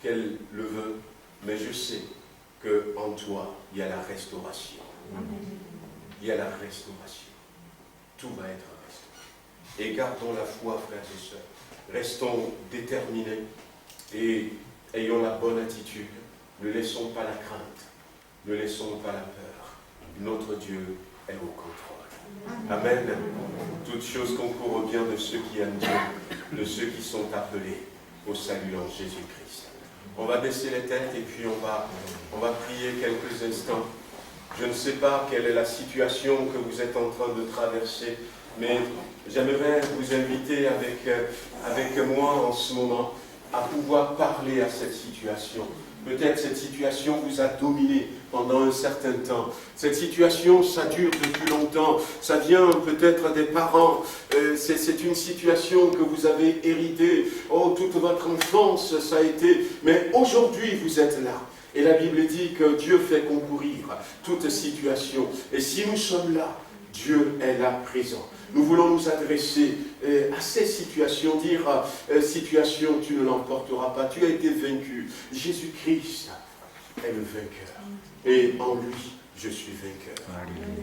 qu'elle le veut, mais je sais qu'en toi, il y a la restauration. Amen. Il y a la restauration. Tout va être restauré. Et gardons la foi, frères et sœurs. Restons déterminés et ayons la bonne attitude. Ne laissons pas la crainte, ne laissons pas la peur. Notre Dieu est au contrôle. Amen. Toutes choses concourent au bien de ceux qui aiment Dieu, de ceux qui sont appelés au salut en Jésus-Christ. On va baisser les têtes et puis on va prier quelques instants. Je ne sais pas quelle est la situation que vous êtes en train de traverser, mais j'aimerais vous inviter avec moi en ce moment à pouvoir parler à cette situation. Peut-être cette situation vous a dominé pendant un certain temps. Cette situation, ça dure depuis longtemps. Ça vient peut-être des parents. C'est une situation que vous avez héritée. Oh, toute votre enfance, ça a été. Mais aujourd'hui, vous êtes là. Et la Bible dit que Dieu fait concourir toute situation. Et si nous sommes là, Dieu est là présent. Nous voulons nous adresser à ces situations, dire situation, tu ne l'emporteras pas, tu as été vaincu. Jésus-Christ est le vainqueur. Et en lui, je suis vainqueur.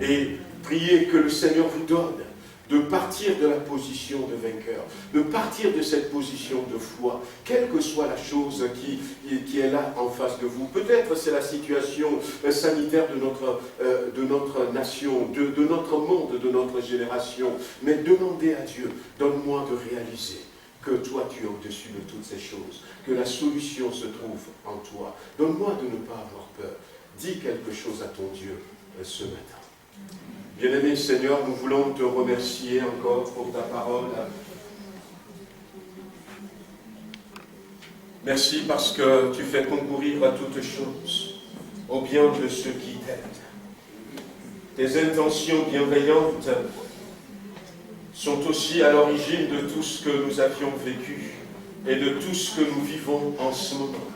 Et priez que le Seigneur vous donne de partir de la position de vainqueur, de partir de cette position de foi, quelle que soit la chose qui est là en face de vous. Peut-être c'est la situation sanitaire de notre nation, de notre monde, de notre génération, mais demandez à Dieu, donne-moi de réaliser que toi tu es au-dessus de toutes ces choses, que la solution se trouve en toi. Donne-moi de ne pas avoir peur. Dis quelque chose à ton Dieu ce matin. Bien-aimé Seigneur, nous voulons te remercier encore pour ta parole. Merci parce que tu fais concourir à toutes choses, au bien de ceux qui t'aiment. Tes intentions bienveillantes sont aussi à l'origine de tout ce que nous avions vécu et de tout ce que nous vivons en ce moment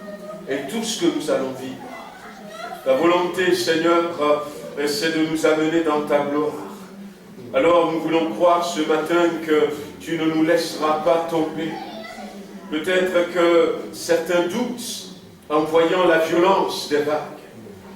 et tout ce que nous allons vivre. Ta volonté, Seigneur, c'est de nous amener dans ta gloire. Alors nous voulons croire ce matin que tu ne nous laisseras pas tomber. Peut-être que certains doutent en voyant la violence des vagues,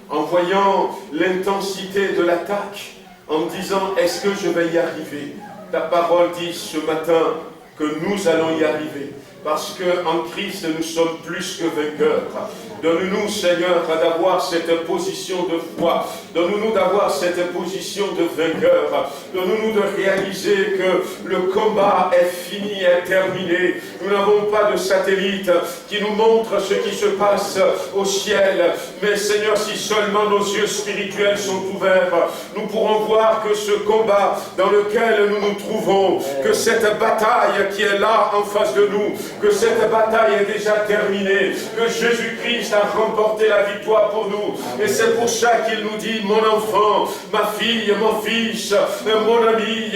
en voyant l'intensité de l'attaque, en disant est-ce que je vais y arriver? Ta parole dit ce matin que nous allons y arriver. Parce qu'en Christ, nous sommes plus que vainqueurs. Donne-nous, Seigneur, d'avoir cette position de foi. Donne-nous d'avoir cette position de vainqueur. Donne-nous de réaliser que le combat est fini, est terminé. Nous n'avons pas de satellite qui nous montre ce qui se passe au ciel. Mais Seigneur, si seulement nos yeux spirituels sont ouverts, nous pourrons voir que ce combat dans lequel nous nous trouvons, que cette bataille qui est là en face de nous, que cette bataille est déjà terminée, que Jésus-Christ a remporté la victoire pour nous. Et c'est pour ça qu'il nous dit, mon enfant, ma fille, mon fils, mon ami,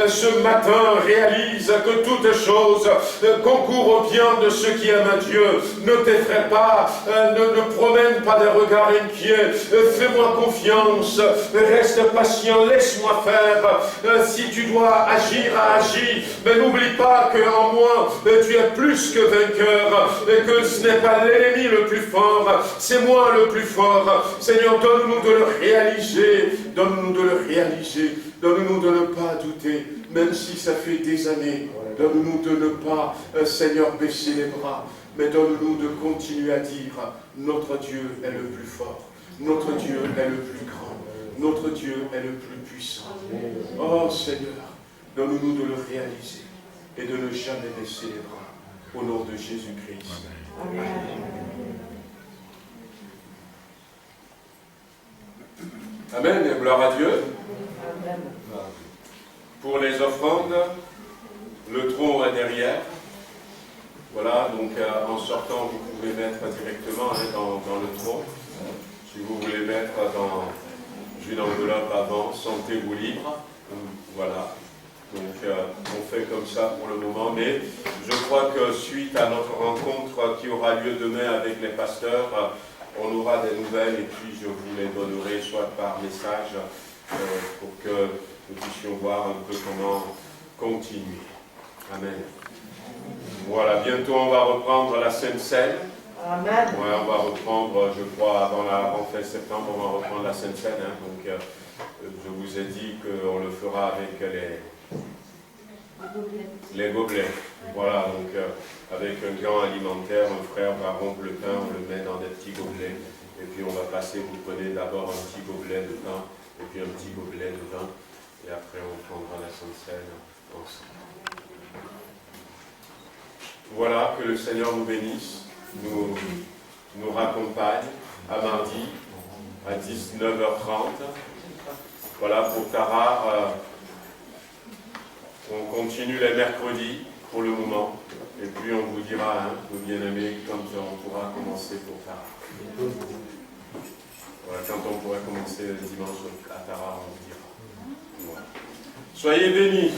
ce matin réalise que toutes choses concourent au bien de ceux qui aiment Dieu. Ne t'effraie pas, ne promène pas des regards inquiets, fais-moi confiance, reste patient, laisse-moi faire. Si tu dois agir, agis, mais n'oublie pas qu'en moi, tu es plus que vainqueur, et que ce n'est pas l'ennemi le plus fort, c'est moi le plus fort. Seigneur, donne-nous de le réaliser, donne-nous de le réaliser, donne-nous de ne pas douter, même si ça fait des années, donne-nous de ne pas, Seigneur, baisser les bras, mais donne-nous de continuer à dire, notre Dieu est le plus fort, notre Dieu est le plus grand, notre Dieu est le plus puissant. Oh Seigneur, donne-nous de le réaliser et de ne jamais baisser les bras, au nom de Jésus-Christ. Amen. Amen, et gloire à Dieu. Amen. Pour les offrandes, le tronc est derrière. Voilà, donc en sortant, vous pouvez mettre directement dans le tronc. Si vous voulez mettre dans une enveloppe avant, sentez-vous libre. Voilà. Donc on fait comme ça pour le moment. Mais je crois que suite à notre rencontre qui aura lieu demain avec les pasteurs, on aura des nouvelles et puis je vous les donnerai soit par message pour que nous puissions voir un peu comment continuer. Amen. Voilà, bientôt on va reprendre la Sainte Seine. Amen. Ouais, on va reprendre, je crois, avant la rentrée septembre, on va reprendre la Sainte Seine. Hein, donc je vous ai dit qu'on le fera avec les gobelets. Voilà, donc avec un gant alimentaire, un frère va rompre le pain, on le met dans des petits gobelets, et puis on va passer, vous prenez d'abord un petit gobelet de pain, et puis un petit gobelet de vin, et après on prendra la Sainte Seine ensemble. Voilà, que le Seigneur nous bénisse, nous raccompagne à mardi à 19h30. Voilà, pour Tarare, on continue les mercredis pour le moment. Et puis on vous dira, hein, nos bien-aimés, quand on pourra commencer pour Tarare. Voilà, quand on pourra commencer le dimanche à Tarare, on vous dira. Voilà. Soyez bénis.